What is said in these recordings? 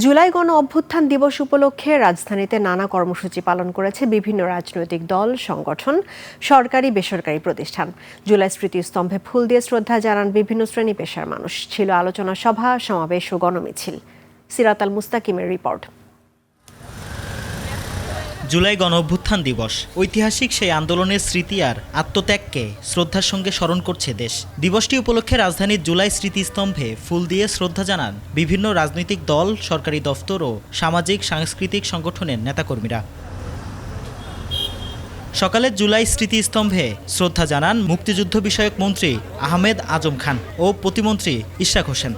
জুলাই গণ অভ্যুত্থান দিবস উপলক্ষে রাজধানীতে নানা কর্মসূচি পালন করেছে বিভিন্ন রাজনৈতিক দল, সংগঠন, সরকারি বেসরকারি প্রতিষ্ঠান। জুলাই স্মৃতিস্তম্ভে ফুল দিয়ে শ্রদ্ধা জানান বিভিন্ন শ্রেণী পেশার মানুষ। ছিল আলোচনা সভা, সমাবেশ ও গণমিছিল। সিরাত আল মুস্তাকিমের রিপোর্ট। জুলাই গণ অভ্যুত্থান দিবস ঐতিহাসিক সেই আন্দোলনের স্মৃতি আর আত্মত্যাগকে শ্রদ্ধার সঙ্গে স্মরণ করছে দেশ। দিবসটি উপলক্ষে রাজধানীর জুলাই স্মৃতিস্তম্ভে ফুল দিয়ে শ্রদ্ধা জানান বিভিন্ন রাজনৈতিক দল, সরকারি দফতর ও সামাজিক সাংস্কৃতিক সংগঠনের নেতাকর্মীরা। সকালে জুলাই স্মৃতিস্তম্ভে শ্রদ্ধা জানান মুক্তিযুদ্ধ বিষয়ক মন্ত্রী আহমেদ আজম খান ও প্রতিমন্ত্রী ইশরাক হোসেন।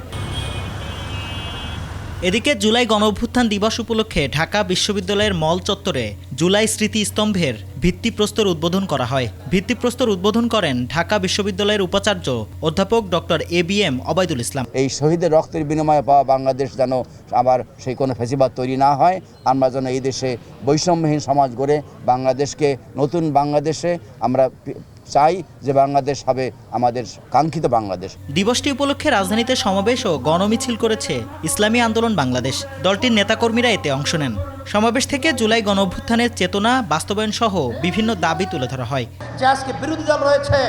এদিকে জুলাই গণঅভ্যুত্থান দিবস উপলক্ষে ঢাকা বিশ্ববিদ্যালয়ের মল চত্বরে জুলাই স্মৃতিস্তম্ভের ভিত্তিপ্রস্তর উদ্বোধন করা হয়। ভিত্তিপ্রস্তর উদ্বোধন করেন ঢাকা বিশ্ববিদ্যালয়ের উপাচার্য অধ্যাপক ডক্টর ABM অবায়দুল ইসলাম। এই শহীদের রক্তের বিনিময়ে পাওয়া বাংলাদেশ যেন আবার সেই কোনো ফ্যাসিবাদ তৈরি না হয়, আমরা যেন এই দেশে বৈষম্যহীন সমাজ গড়ে বাংলাদেশকে নতুন বাংলাদেশে আমরা চাই যে বাংলাদেশ হবে আমাদের কাঙ্ক্ষিত বাংলাদেশ। দিবসটি উপলক্ষে রাজধানীতে সমাবেশ ও গণমিছিল করেছে ইসলামী আন্দোলন বাংলাদেশ। দলটির নেতাকর্মীরা এতে অংশ নেন। সমাবেশ থেকে জুলাই গণঅভ্যুত্থানের চেতনা বাস্তবায়ন সহ বিভিন্ন দাবি তুলে ধরা হয়। যে আজকে বিরোধী দল রয়েছে,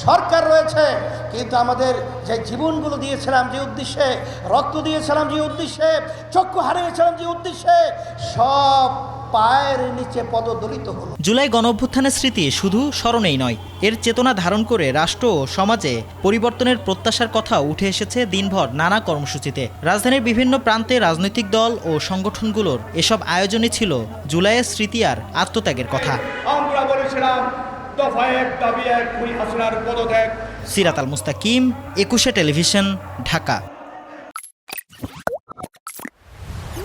সরকার রয়েছে, কিন্তু আমাদের যে জীবনগুলো দিয়েছিলাম যে উদ্দেশ্যে, রক্ত দিয়েছিলাম যে উদ্দেশ্যে, চক্ষু হারিয়েছিলাম যে উদ্দেশ্যে, সব পায়ের নিচে পদদলিত হলো। জুলাই গণঅভ্যুত্থানের স্মৃতি শুধু স্মরণেই নয়, এর চেতনা ধারণ করে রাষ্ট্র ও সমাজে পরিবর্তনের প্রত্যাশার কথা উঠে এসেছে দিনভর নানা কর্মসূচিতে। রাজধানীর বিভিন্ন প্রান্তে রাজনৈতিক দল ও সংগঠনগুলোর এসব আয়োজনে ছিল জুলাইয়ের স্মৃতি আর আত্মত্যাগের কথা। আমরা বলেছিলাম দফা এক, দাবি এক, খুনি হাসিনার পদত্যাগ। সিরাত আল মুস্তাকিম, 21 টেলিভিশন, ঢাকা।